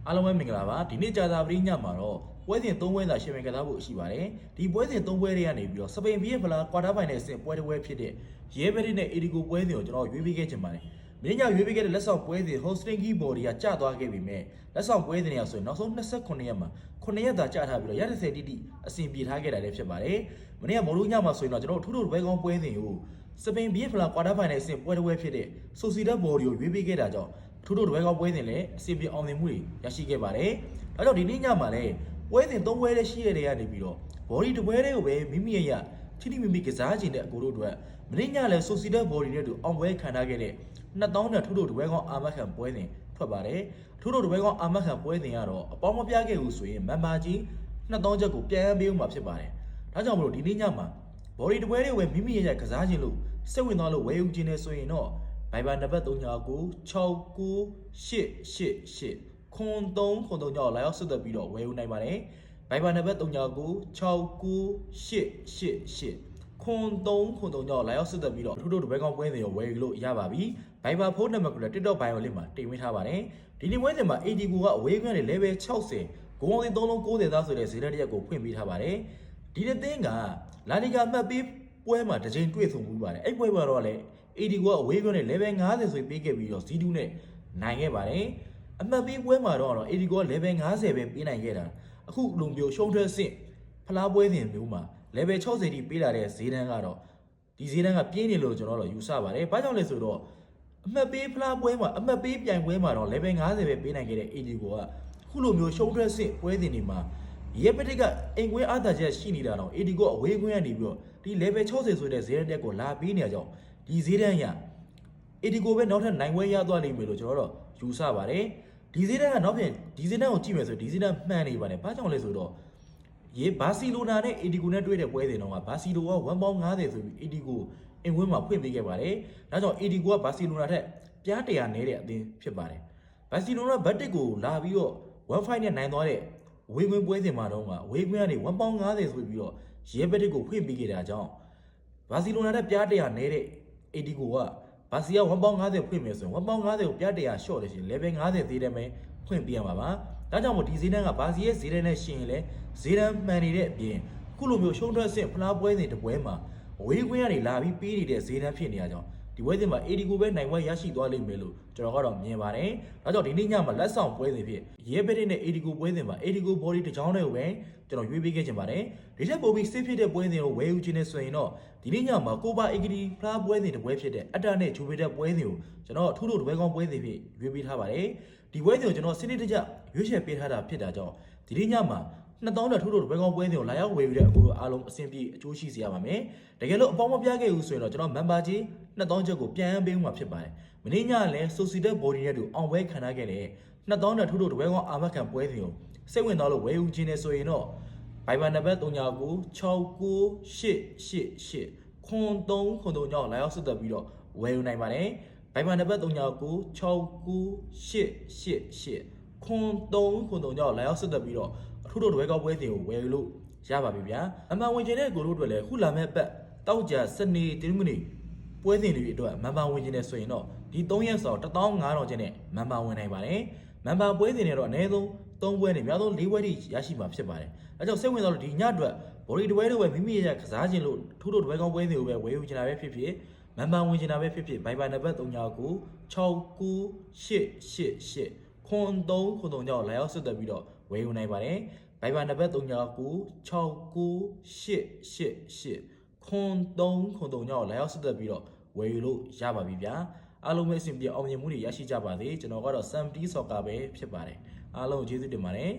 အားလုံးပဲမင်္ဂလာပါဒီနေ့ကြာသာပရိညမှာတော့ပွဲစဉ်၃ပွဲသာရှင်မြန်ကစားဖို့ရှိပါတယ်ဒီပွဲစဉ်၃ပွဲတွေကနေပြီးတော့စပိန်ဘီရဲ့ဖလားကွာတာဖိုင်နယ်အဆင့်ပွဲတစ်ပွဲဖြစ်တဲ့ရဲဘက်တစ်နဲ့အေဒီကိုပွဲစဉ်ကိုကျွန်တော်ရွေးပေးခဲ့ချင်ပါတယ်မင်းညရွေးပေးခဲ့တဲ့လက်ဆောင်ပွဲစဉ် hosting key body ကကျသွားခဲ့ပြီမဲ့လက်ဆောင်ပွဲစဉ်တွေကဆိုရင်နောက်ဆုံး29ရက်မှာ9ရက်သာကြာထားပြီးတော့130တိတိအဆင်ပြေထားခဲ့တာလည်းဖြစ်ပါတယ်မနေ့ကမော်လူညမှာဆိုရင်တော့ကျွန်တော်ထူးထူးဘဲကောင်းပွဲစဉ်ကိုစပိန်ဘီရဲ့ဖလားကွာတာဖိုင်နယ်အဆင့်ပွဲတစ်ပွဲဖြစ်တဲ့ဆိုစီဒတ်ဘော်ဒီကိုရွေးပေးခဲ့တာကြောင့်ထူးထူးတပွဲကောင်းပွဲစဉ်လည်းအစီအပြေအောင်မြင်မှုတွေရရှိခဲ့ပါတယ်။ဒါကြောင့်ဒီနေ့ညမှာလည်းပွဲစဉ်၃ပွဲလေးရှိရတဲ့ကနေပြီးတော့ဘော်ဒီတစ်ပွဲလေးကိုပဲမိမိရထိထိမိမိကစားခြင်းတဲ့အကိုတို့အတွက်မနေ့ညလည်းဆိုစီဒတ်ဘော်ဒီနဲ့တူအောင်ပွဲခံထားခဲ့တဲ့2000နဲ့ထူးထူးတပွဲကောင်းအာမခံပွဲစဉ်ထွက်ပါတယ်။ထူးထူးတပွဲကောင်းအာမခံပွဲစဉ်ကတော့အပေါင်းမပြခဲ့ဘူးဆိုရင်မန်မာကြီး2000ချက်ကိုပြန်ပေးဦးမှာဖြစ်ပါတယ်။ဒါကြောင့်မလို့ဒီနေ့ညမှာဘော်ဒီတစ်ပွဲလေးကိုပဲမိမိရကစားခြင်းလို့စိတ်ဝင်သွားလို့ဝယ်ယူခြင်းနဲ့ဆိုရင်တော့ဘိုင်ဘာနံပါတ်39969888ခွန်3ခွန်3ကြောင့်လာရောက်ဆက်သွယ်ပြီးတော့ဝယ်ယူနိုင်ပါတယ်ဘိုင်ဘာနံပါတ်39969888ခွန်3ခွန်3ကြောင့်လာရောက်ဆက်သွယ်ပြီးတော့ထူးထူးတပွဲကောင်းပွဲစဉ်ကိုဝယ်ယူလို့ရပါပြီဘိုင်ဘာဖုန်းနံပါတ်ကိုလည်း TikTok bio လေးမှာတင်ပေးထားပါတယ်ဒီနေ့ပွဲစဉ်မှာ AD ကိုကအဝေးခွင့်နဲ့ level 60ဂိုးအောင်3လုံး90သားဆိုတဲ့ဈေးလက်တစ်ရက်ကိုဖွင့်ပေးထားပါတယ်ဒီနေ့သင်းကလာလီဂါမှတ်ပေးပွဲမှာတစ်ချိန်တွေ့ဆုံမှုပါတယ်အဲ့ပွဲမှာတော့လည်းAD ကအဝေးကွန်းနဲ့ level 50ဆိုပေးခဲ့ပြီးတော့ Z2 နဲ့နိုင်ခဲ့ပါတယ်အမှတ်ပေးပွဲမှာတော့ AD က level 50ပဲပေးနိုင်ခဲ့တာအခုလိုမျိုးရှုံးထွက်ဆင့်ဖလားပွဲစဉ်မျိုးမှာ level 60တိပေးလာတဲ့ဈေးတန်းကတော့ဒီဈေးတန်းကပြင်းနေလို့ကျွန်တော်တို့ယူဆပါတယ်ဘာကြောင့်လဲဆိုတော့အမှတ်ပေးဖလားပွဲမှာအမှတ်ပေးပြိုင်ပွဲမှာတော့ level 50ပဲပေးနိုင်ခဲ့တဲ့ AD ကအခုလိုမျိုးရှုံးထွက်ဆင့်ပွဲစဉ်တွေမှာရဲပတိကအိမ်ကွင်းအားသာချက်ရှိနေတာတော့ AD ကအဝေးကွင်းကနေပြီးတော့ဒီ level 60ဆိုတဲ့ဈေးတန်းတက်ကိုလာပေးနေကြကြောင်းဒီဈေးတန်းရAD ကိုပဲနောက်ထပ်နိုင်ပွဲရသွားလိမ့်မယ်လို့ကျွန်တော်တို့ယူဆပါတယ်ဒီဈေးတန်းကနောက်ပြန်ဒီဈေးတန်းကိုကြည့်မယ်ဆိုဒီဈေးတန်းမှန်နေပါတယ်ဘာကြောင့်လဲဆိုတော့ရေဘာစီလိုနာနဲ့ AD ကိုနဲ့တွေ့တဲ့ပွဲစဉ်တော့ဘာစီလိုက1ပေါင်း50ဆိုပြီး AD ကိုအင်ဝင်းမှာဖွင့်ပေးခဲ့ပါတယ်ဒါကြောင့် AD ကိုကဘာစီလိုနာထက်ပြား100နဲတဲ့အသင်းဖြစ်ပါတယ်ဘာစီလိုနာဘတ်တစ်ကိုလာပြီးတော့1-5နဲ့နိုင်သွားတဲ့ဝေးကွင်းပွဲစဉ်မှာတော့ဝေးကွင်းကနေ1ပေါင်း50ဆိုပြီးတော့ရဲဘတ်တစ်ကိုဖွင့်ပေးခဲ့တာကြောင့်ဘာစီလိုနာထက်ပြား100နဲတဲ့ AD ကိုကဘာစီက1ပေါင်း50ဖွင့်မယ်ဆိုရင်1ပေါင်း50ကိုပြ100ရှော့တယ်ရှင် level 50ဈေးတန်းပဲဖွင့်ပေးရမှာပါဒါကြောင့်မို့ဒီဈေးတန်းကဘာစီရဲ့ဈေးတန်းနဲ့ရှင်ရင်လည်းဈေးတန်းမှန်နေတဲ့အပြင်ခုလိုမျိုးရှုံးထွက်ဆင့်ဖလားပွဲစဉ်တစ်ပွဲမှာအဝေးကွင်းကနေလာပြီးပေးနေတဲ့ဈေးတန်းဖြစ်နေရကြောင်းဒီပွဲစဉ်မှာ AD ကိုပဲနိုင်ပွဲရရှိသွားလိမ့်မယ်လို့ကျွန်တော်ကတော့မြင်ပါတယ်ဒါကြောင့်ဒီနေ့ညမှာလက်ဆောင်ပွဲစဉ်ဖြစ်ရဲဘက်နဲ့ AD ကိုပွဲစဉ်မှာ AD ကို body တစ်ချောင်းတွေကိုပဲကျွန်တော်ရွေးပေးခဲ့ချင်ပါတယ်ဒီထက်ပိုပြီးစစ်ဖြစ်တဲ့ပွဲစဉ်ကိုဝယ်ယူခြင်းနဲ့ဆိုရင်တော့ဒီနေ့ညမှာကိုပါ AD ဖလားပွဲစဉ်တစ်ပွဲဖြစ်တဲ့အတ္တနဲ့ဂျိုဗီတက်ပွဲစဉ်ကိုကျွန်တော်ထူးထူးတပွဲကောင်းပွဲစဉ်ဖြစ်ရွေးပေးထားပါတယ်ဒီပွဲစဉ်ကိုကျွန်တော်စနစ်တကျရွေးချယ်ပေးထားတာဖြစ်တာကြောင့်ဒီနေ့ညမှာ2000နဲ့ထူးထူးတပွဲကောင်းပွဲစဉ်ကိုလာရောက်ဝယ်ယူတဲ့အခုလိုအားလုံးအဆင်ပြေအကျိုးရှိစေရပါမယ်တကယ်လို့အပေါင်းမပြခဲ့ဘူးဆိုရင်တော့ကျွန်တော် member ကြီး2000ချက်ကိုပြန်ပေးဦးမှာဖြစ်ပါတယ်မနေ့ညလည်း Sociedad Body နဲ့တူအောင်ပွဲခံထားခဲ့တဲ့2000နဲ့ထူးထူးတပွဲကောင်းအာမခံပွဲစဉ်ကိုစိတ်ဝင်သွားလို့ဝယ်ယူခြင်းနဲ့ဆိုရင်တော့ဘိုင်ဘာနံပါတ်39969888ခွန်3ခွန်3ကြောင့်လာရောက်ဆက်သွယ်ပြီးတော့ဝယ်ယူနိုင်ပါတယ်ဘိုင်ဘာနံပါတ်39969888ခွန်3ခွန်3ကြောင့်လာရောက်ဆက်သွယ်ပြီးတော့အထူးတော်တပွဲကောင်းပွဲစဉ်ကိုဝယ်ယူလို့ရပါပြီဗျာအမှန်ဝင်ခြင်းတဲ့ကိုတို့တွေလည်းခုလာမဲ့ပတ်တောက်ကြစနေတင်းမနေပွဲစဉ်တွေအတွက်မန်ပါဝင်ခြင်းနဲ့ဆိုရင်တော့ဒီ3ရက်စော15000ကျင်းနဲ့မန်ပါဝင်နိုင်ပါတယ်မန်ပါပွဲစဉ်တွေတော့အနည်းဆုံး3ပွဲနဲ့များသော4ပွဲထိရရှိမှာဖြစ်ပါတယ်အဲကြောင့်စိတ်ဝင်စားလို့ဒီညအတွက်ဘော်ဒီတပွဲတော့ပဲမိမိရကစားခြင်းလို့ထူးထူးတပွဲကောင်းပွဲစဉ်ကိုပဲဝယ်ယူချင်တာပဲဖြစ်ဖြစ်မန်ပါဝင်ချင်တာပဲဖြစ်ဖြစ်ဘိုင်ဘာနံပါတ်39969888ခွန်3ခွန်3ကြောင့်လာရောက်ဆက်သွယ်ပြီးတော့ဝယ်ယူနိုင်ပါတယ်ဘိုင်ဘာနံပါတ်39969888ခွန်3ခွန်3ကြောင့်လာရောက်ဆက်သွယ်ပြီးတော့ဝယ်ယူလို့ရပါပြီဗျာအားလုံးပဲအဆင်ပြေအောင်မြင်မှုတွေရရှိကြပါစေကျွန်တော်ကတော့ Samty Soccer ပဲဖြစ်ပါတယ်အားလုံးကျေးဇူးတင်ပါတယ်